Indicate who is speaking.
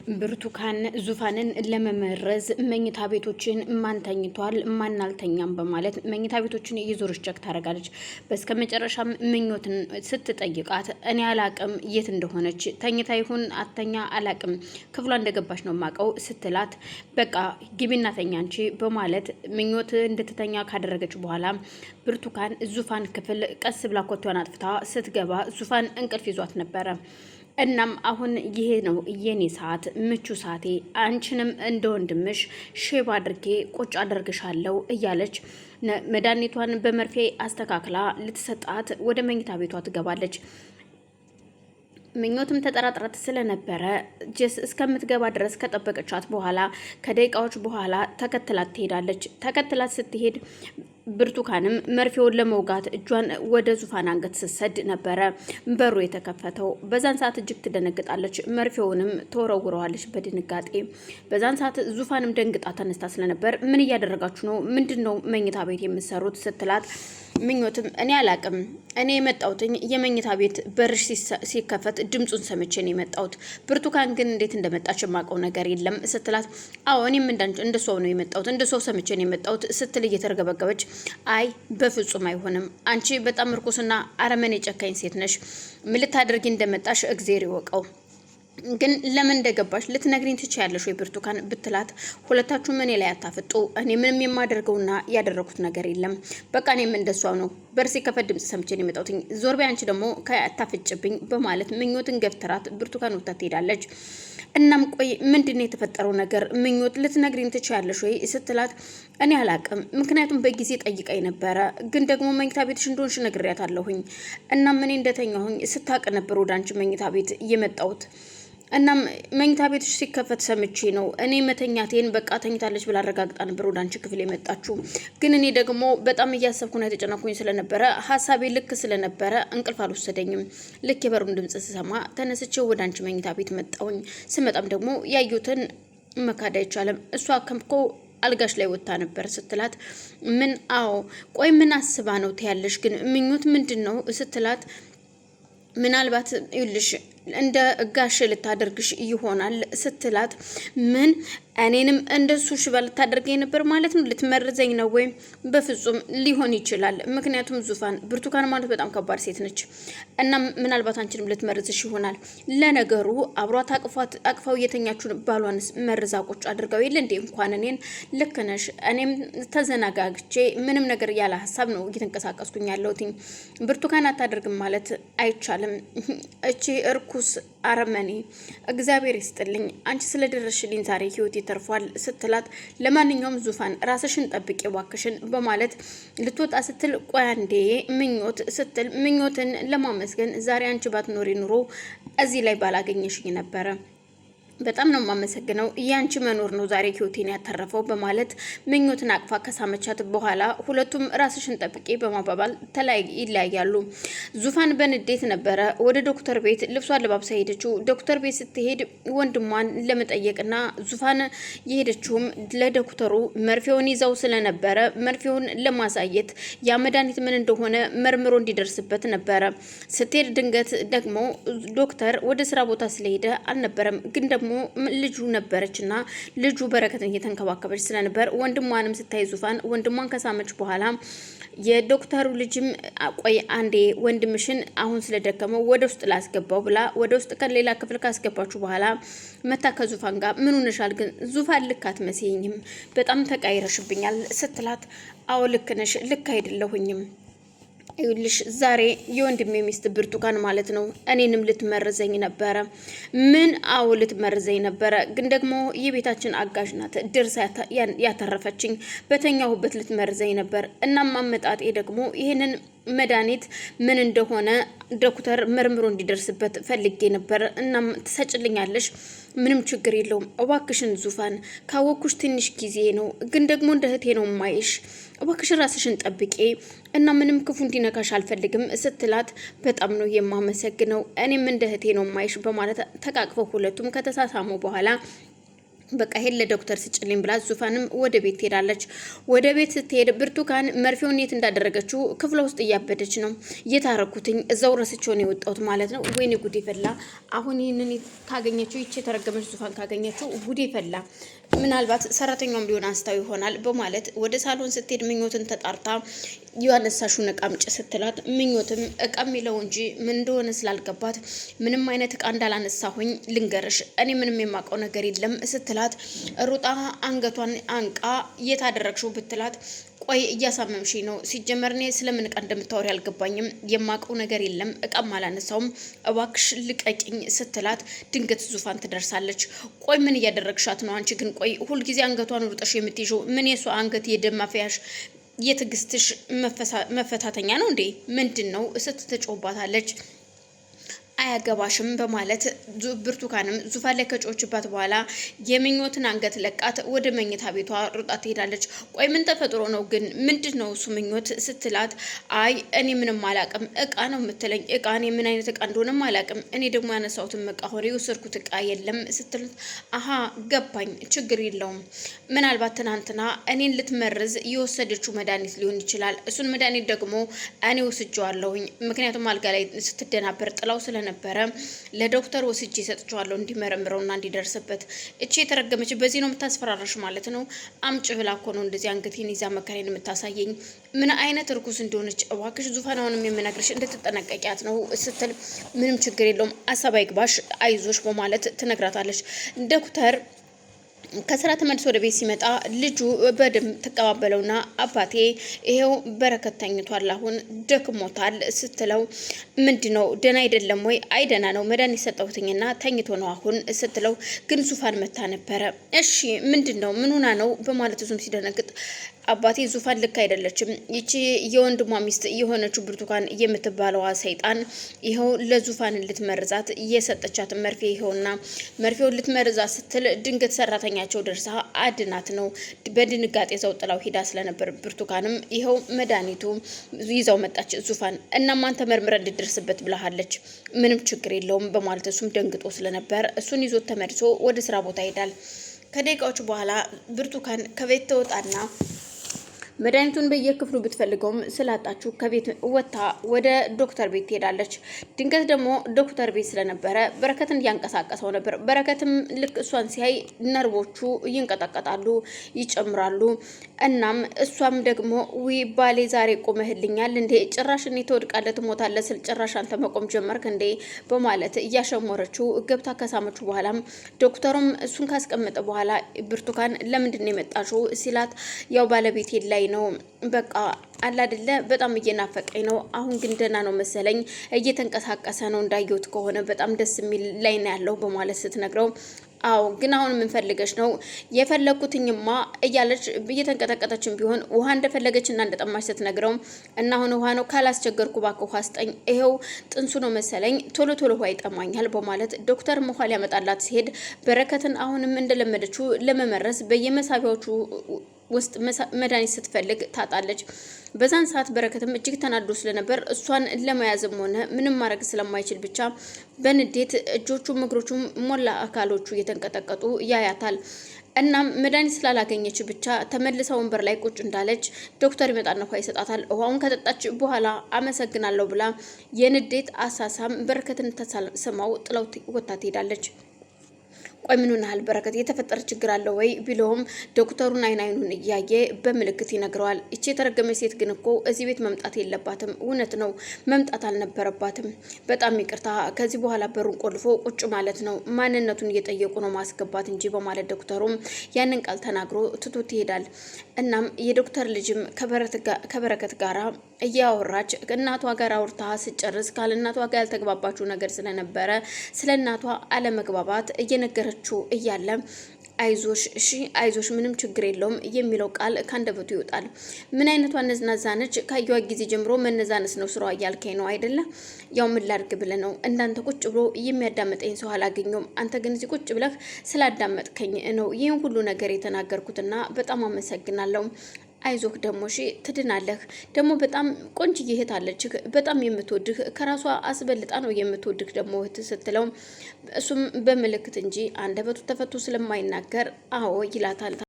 Speaker 1: ብርቱካን ዙፋንን ለመመረዝ መኝታ ቤቶችን ማን ተኝቷል ማን አልተኛም በማለት መኝታ ቤቶችን እየዞረች ቸክ ታደርጋለች። በስከመጨረሻም ምኞትን ስትጠይቃት እኔ አላቅም የት እንደሆነች ተኝታ ይሁን አተኛ አላቅም ክፍሏ እንደገባች ነው ማቀው ስትላት በቃ ግቢና ተኛ አንቺ በማለት ምኞት እንድትተኛ ካደረገች በኋላ ብርቱካን ዙፋን ክፍል ቀስ ብላ ኮቷን አጥፍታ ስትገባ ዙፋን እንቅልፍ ይዟት ነበረ። እናም አሁን ይሄ ነው የኔ ሰዓት ምቹ ሰዓቴ አንቺንም እንደ ወንድምሽ ሼብ አድርጌ ቁጭ አደርግሻለሁ እያለች መድኃኒቷን በመርፌ አስተካክላ ልትሰጣት ወደ መኝታ ቤቷ ትገባለች። ምኞትም ተጠራጥራት ስለነበረ ጀስ እስከምትገባ ድረስ ከጠበቀቻት በኋላ ከደቂቃዎች በኋላ ተከትላት ትሄዳለች። ተከትላት ስትሄድ ብርቱካንም መርፌውን ለመውጋት እጇን ወደ ዙፋን አንገት ስትሰድ ነበረ በሩ የተከፈተው። በዛን ሰዓት እጅግ ትደነግጣለች። መርፌውንም ተወረውረዋለች በድንጋጤ። በዛን ሰዓት ዙፋንም ደንግጣ ተነስታ ስለነበር ምን እያደረጋችሁ ነው? ምንድነው መኝታ ቤት የምትሰሩት ስትላት ምኞትም እኔ አላቅም እኔ የመጣሁትኝ የመኝታ ቤት በርሽ ሲከፈት ድምጹን ሰምቼ ነው የመጣሁት። ብርቱካን ግን እንዴት እንደመጣች የማውቀው ነገር የለም ስትላት አዎ እኔም እንደሷው ነው የመጣሁት እንደሷው ሰምቼ ነው የመጣሁት ስትል እየተርገበገበች አይ በፍጹም አይሆንም አንቺ በጣም እርኩስና አረመኔ ጨካኝ ሴት ነሽ ምን ልታደርጊ እንደመጣሽ እግዜር ይወቀው ግን ለምን እንደገባሽ ልትነግሪኝ ትችያለሽ ወይ ብርቱካን ብትላት ሁለታችሁም እኔ ላይ አታፍጡ እኔ ምንም የማደርገውና ያደረኩት ነገር የለም በቃ እኔም እንደሷው ነው በርሲ ከፈት ድምጽ ሰምቼ ነው የመጣሁት ዞር በይ አንቺ ደግሞ ከታፍጭብኝ በማለት ምኞትን ገፍትራት ብርቱካን ወጣት ትሄዳለች። እናም ቆይ ምንድነው የተፈጠረው ነገር ምኞት ልትነግሪኝ ትችያለሽ ወይ ስትላት እኔ አላቅም ምክንያቱም በጊዜ ጠይቀኝ ነበረ ግን ደግሞ መኝታ ቤትሽ እንደሆንሽ ነግሬያታለሁኝ እናም እኔ እንደተኛሁኝ ስታቅ ነበር ወደ አንቺ መኝታ ቤት የመጣሁት እናም መኝታ ቤትሽ ሲከፈት ሰምቼ ነው እኔ መተኛቴን በቃ ተኝታለች ብላ አረጋግጣ ነበር ወደ አንቺ ክፍል የመጣችው ግን እኔ ደግሞ በጣም እያሰብኩና የተጨናኩኝ ስለነበረ ሐሳቤ ልክ ስለነበረ እንቅልፍ አልወሰደኝም። ልክ የበሩን ድምጽ ስሰማ ተነስቼ ወደ አንቺ መኝታ ቤት መጣሁኝ። ስመጣም ደግሞ ያዩትን መካድ አይቻልም እሷ ከምኮ አልጋሽ ላይ ወጣ ነበር ስትላት ምን አዎ ቆይ ምን አስባ ነው ትያለሽ ግን ምኞት ምንድነው ስትላት ምናልባት ይልሽ እንደ ጋሽ ልታደርግሽ ይሆናል ስትላት ምን እኔንም እንደሱ ሽባ ልታደርገኝ ነበር ማለት ነው ልትመርዘኝ ነው ወይ በፍጹም ሊሆን ይችላል ምክንያቱም ዙፋን ብርቱካን ማለት በጣም ከባድ ሴት ነች እና ምናልባት አንቺንም ልትመርዝሽ ይሆናል ለነገሩ አብሯት አቅፋው የተኛችሁ ባሏንስ መርዛ ቁጭ አድርገው ይል እንዴ እንኳን እኔን ልክ ነሽ እኔም ተዘናጋግቼ ምንም ነገር ያለ ሐሳብ ነው እየተንቀሳቀስኩኝ ያለሁት ብርቱካን አታደርግም ማለት አይቻልም እቺ እርኩስ አረመኔ እግዚአብሔር ይስጥልኝ አንቺ ስለደረሽልኝ ዛሬ ህይወት ተርፏል ስትላት ለማንኛውም ዙፋን ራስሽን ጠብቂ ዋክሽን በማለት ልትወጣ ስትል ቆይ አንዴ ምኞት ስትል ምኞትን ለማመስገን ዛሬ አንቺ ባትኖሪ ኑሮ እዚህ ላይ ባላገኘሽኝ ነበረ በጣም ነው ማመሰግነው ያንቺ መኖር ነው ዛሬ ህይወቴን ያተረፈው በማለት ምኞትን አቅፋ ከሳመቻት በኋላ ሁለቱም ራስሽን ጠብቂ በማባባል ይለያያሉ። ዙፋን በንዴት ነበረ ወደ ዶክተር ቤት ልብሷን ለባብሳ ሄደችው። ዶክተር ቤት ስትሄድ ወንድሟን ለመጠየቅና ዙፋን የሄደችውም ለዶክተሩ መርፌውን ይዛው ስለነበረ መርፌውን ለማሳየት ያ መድኃኒት ምን እንደሆነ መርምሮ እንዲደርስበት ነበረ። ስትሄድ ድንገት ደግሞ ዶክተር ወደ ስራ ቦታ ስለሄደ አልነበረም ግን ደግሞ ልጁ ነበረችና ልጁ በረከትን እየተንከባከበች ስለነበር ወንድሟንም ስታይ ዙፋን ወንድሟን ከሳመች በኋላ የዶክተሩ ልጅም ቆይ አንዴ ወንድምሽን አሁን ስለደከመው ወደ ውስጥ ላስገባው ብላ ወደ ውስጥ ከሌላ ክፍል ካስገባችሁ በኋላ መታ ከዙፋን ጋር ምን ሆነሻል ግን ዙፋን ልክ አትመስይኝም በጣም ተቃይረሽብኛል ስትላት አዎ ልክ ነሽ ልክ አይደለሁኝም ይልሽ ዛሬ የወንድሜ ሚስት ብርቱካን ማለት ነው እኔንም ልትመርዘኝ ነበረ ምን አው ልትመርዘኝ ነበረ ግን ደግሞ የቤታችን አጋዥ ናት ድርሳ ያተረፈችኝ በተኛሁበት ልትመርዘኝ ነበር እናም አመጣጤ ደግሞ ይሄንን መድኃኒት ምን እንደሆነ ዶክተር መርምሮ እንዲደርስበት ፈልጌ ነበር እናም ትሰጭልኛለሽ ምንም ችግር የለውም እባክሽን ዙፋን ካወኩሽ ትንሽ ጊዜ ነው ግን ደግሞ እንደ እህቴ ነው ማይሽ እባክሽ ራስሽን ጠብቂ እና ምንም ክፉ እንዲነካሽ አልፈልግም ስትላት በጣም ነው የማመሰግነው እኔም እንደ እህቴ ነው ማይሽ በማለት ተቃቅፈው ሁለቱም ከተሳሳሙ በኋላ በቃ ሄድ ለዶክተር ስጭልኝ ብላ ዙፋንም ወደ ቤት ትሄዳለች። ወደ ቤት ስትሄድ ብርቱካን መርፌውን የት እንዳደረገችው ክፍለ ውስጥ እያበደች ነው። እየታረኩትኝ እዛው ረስቼው ነው የወጣሁት ማለት ነው። ወይኔ ጉዴ ፈላ። አሁን ይህንን ካገኘችው ይቺ የተረገመች ዙፋን ካገኘችው ጉዴ ፈላ። ምናልባት ሰራተኛውም ቢሆን አንስታው ይሆናል በማለት ወደ ሳሎን ስትሄድ ምኞትን ተጣርታ ያነሳሹን እቃ አምጪ ስትላት ምኞትም እቃ የሚለው እንጂ ምን እንደሆነ ስላልገባት ምንም አይነት እቃ እንዳላነሳሁኝ ልንገርሽ እኔ ምንም የማውቀው ነገር የለም ስትላት ሩጣ አንገቷን አንቃ የታደረግሽው ብትላት ቆይ እያሳመምሽ ነው። ሲጀመር እኔ ስለምን እቃ እንደምታወሪ አልገባኝም። የማውቀው ነገር የለም እቃም አላነሳውም እባክሽ ልቀቂኝ ስትላት ድንገት ዙፋን ትደርሳለች። ቆይ ምን እያደረግሻት ነው አንቺ ግን? ቆይ ሁልጊዜ አንገቷን ሩጠሽ የምትይዥው ምን የሷ አንገት የደም ማፍያሽ የትግስትሽ መፈታተኛ ነው እንዴ? ምንድን ነው ስትትጮባታለች። አያገባሽም በማለት ብርቱካንም ዙፋን ላይ ከጮችባት በኋላ የምኞትን አንገት ለቃት ወደ መኝታ ቤቷ ሩጣ ትሄዳለች። ቆይ ምን ተፈጥሮ ነው ግን? ምንድነው እሱ ምኞት ስትላት አይ እኔ ምንም አላቅም እቃ ነው የምትለኝ። እቃ እኔ ምን አይነት እቃ እንደሆነም አላቅም። እኔ ደግሞ ያነሳሁትን እቃ ሆነ የወሰድኩት እቃ የለም ስትላት አሀ ገባኝ፣ ችግር የለውም ምናልባት ትናንትና እኔን ልትመርዝ የወሰደችው መድኃኒት ሊሆን ይችላል። እሱን መድኃኒት ደግሞ እኔ ወስጄዋለሁኝ። ምክንያቱም አልጋ ላይ ስትደናበር ጥላው ስለነበረ ለዶክተር ወስጄ ሰጥቼዋለሁ እንዲመረምረውና እንዲደርስበት። እቺ የተረገመች በዚህ ነው የምታስፈራራሽ ማለት ነው? አምጭ ብላ እኮ ነው እንደዚህ አንገቴን ይዛ መከሬን የምታሳየኝ። ምን አይነት እርኩስ እንደሆነች እባክሽ ዙፋናውንም የምነግርሽ እንድትጠነቀቂያት ነው ስትል ምንም ችግር የለውም አሳብ አይግባሽ አይዞሽ በማለት ትነግራታለች። ዶክተር ከስራ ተመልሶ ወደ ቤት ሲመጣ ልጁ በደንብ ተቀባበለውና አባቴ ይሄው በረከት ተኝቷል፣ አሁን ደክሞታል ስትለው ምንድነው ደህና አይደለም ወይ? አይ ደህና ነው መድኃኒት ሰጠሁትኝና ተኝቶ ነው አሁን ስትለው ግን ዙፋን መታ ነበረ። እሺ ምንድነው ምን ሆና ነው በማለት እሱም ሲደነግጥ አባቴ ዙፋን ልክ አይደለችም። ይቺ የወንድሟ ሚስት የሆነችው ብርቱካን የምትባለዋ ሰይጣን ይኸው ለዙፋን ልትመርዛት እየሰጠቻት መርፌ ይኸውና መርፌውን ልትመርዛት ስትል ድንገት ሰራተኛቸው ደርሳ አድናት ነው። በድንጋጤ ዘው ጥላው ሂዳ ስለነበር ብርቱካንም ይኸው መድኃኒቱ ይዛው መጣች ዙፋን። እናም አንተ መርምረ እንድደርስበት ብለሃለች፣ ምንም ችግር የለውም በማለት እሱም ደንግጦ ስለነበር እሱን ይዞት ተመልሶ ወደ ስራ ቦታ ይሄዳል። ከደቂቃዎች በኋላ ብርቱካን ከቤት ተወጣና መድኃኒቱን በየክፍሉ ብትፈልገውም ስላጣችሁ ከቤት ወጥታ ወደ ዶክተር ቤት ትሄዳለች። ድንገት ደግሞ ዶክተር ቤት ስለነበረ በረከትን እያንቀሳቀሰው ነበር። በረከትም ልክ እሷን ሲያይ ነርቮቹ ይንቀጠቀጣሉ፣ ይጨምራሉ። እናም እሷም ደግሞ ዊ ባሌ ዛሬ ቆመህልኛል እንዴ? ጭራሽ እኔ ትወድቃለህ ትሞታለህ ስል ጭራሽ አንተ መቆም ጀመርክ እንዴ? በማለት እያሸሞረችው ገብታ ከሳመችው በኋላም ዶክተሩም እሱን ካስቀመጠ በኋላ ብርቱካን ለምንድን ነው የመጣችው ሲላት ያው ባለቤቴ ላይ ነው በቃ አላ አይደለ በጣም እየናፈቀኝ ነው። አሁን ግን ደህና ነው መሰለኝ እየተንቀሳቀሰ ነው እንዳየሁት ከሆነ በጣም ደስ የሚል ላይ ነው ያለው በማለት ስትነግረው አዎ ግን አሁን ምን ፈልገሽ ነው? የፈለኩትኝማ እያለች እየተንቀጠቀጠችም ቢሆን ውሃ እንደፈለገችና እንደጠማች ስትነግረው እና አሁን ውሃ ነው ካላስቸገርኩ እባክህ ውሃ ስጠኝ፣ ይሄው ጥንሱ ነው መሰለኝ ቶሎ ቶሎ ውሃ ይጠማኛል በማለት ዶክተር ውሃ ሊያመጣላት ሲሄድ በረከትን አሁንም እንደለመደችው ለመመረስ በየመሳቢያዎቹ ውስጥ መድኃኒት ስትፈልግ ታጣለች። በዛን ሰዓት በረከትም እጅግ ተናዶ ስለነበር እሷን ለመያዝም ሆነ ምንም ማድረግ ስለማይችል ብቻ በንዴት እጆቹም እግሮቹም ሞላ አካሎቹ እየተንቀጠቀጡ ያያታል። እናም መድኃኒት ስላላገኘች ብቻ ተመልሳ ወንበር ላይ ቁጭ እንዳለች ዶክተር ይመጣና ውሃ ይሰጣታል። ውሃውን ከጠጣች በኋላ አመሰግናለሁ ብላ የንዴት አሳሳም በረከትን ተሰማው ጥለው ወጥታ ትሄዳለች። ቆይ ምን ሆነሃል በረከት? የተፈጠረ ችግር አለ ወይ ቢለውም ዶክተሩን አይኑን እያየ በምልክት ይነግረዋል። እቺ የተረገመች ሴት ግን እኮ እዚህ ቤት መምጣት የለባትም። እውነት ነው መምጣት አልነበረባትም። በጣም ይቅርታ፣ ከዚህ በኋላ በሩን ቆልፎ ቁጭ ማለት ነው። ማንነቱን እየጠየቁ ነው ማስገባት እንጂ በማለት ዶክተሩም ያንን ቃል ተናግሮ ትቶት ይሄዳል። እናም የዶክተር ልጅም ከበረከት ጋራ እያወራች እናቷ ጋር አውርታ ስጨርስ ካለ እናቷ ጋር ያልተግባባችው ነገር ስለነበረ ስለ እናቷ አለመግባባት እየነገረችው እያለ አይዞሽ እሺ አይዞሽ ምንም ችግር የለውም የሚለው ቃል ካንደበቱ ይወጣል። ምን አይነቷ ነዝናዛነች? ካየዋ ጊዜ ጀምሮ መነዛነስ ነው ስራዋ እያልከኝ ነው አይደለ? ያው ምን ላድርግ ብለህ ነው? እንዳንተ ቁጭ ብሎ የሚያዳምጠኝ ሰው አላገኘውም። አንተ ግን እዚህ ቁጭ ብለህ ስላዳመጥከኝ ነው ይህን ሁሉ ነገር የተናገርኩትና በጣም አመሰግናለሁ። አይዞህ ደግሞ እሺ ትድናለህ። ደግሞ በጣም ቆንጅዬ እህት አለችህ፣ በጣም የምትወድህ ከራሷ አስበልጣ ነው የምትወድህ ደግሞ እህት ስትለው እሱም በምልክት እንጂ አንደበቱ ተፈቶ ስለማይናገር አዎ ይላታል።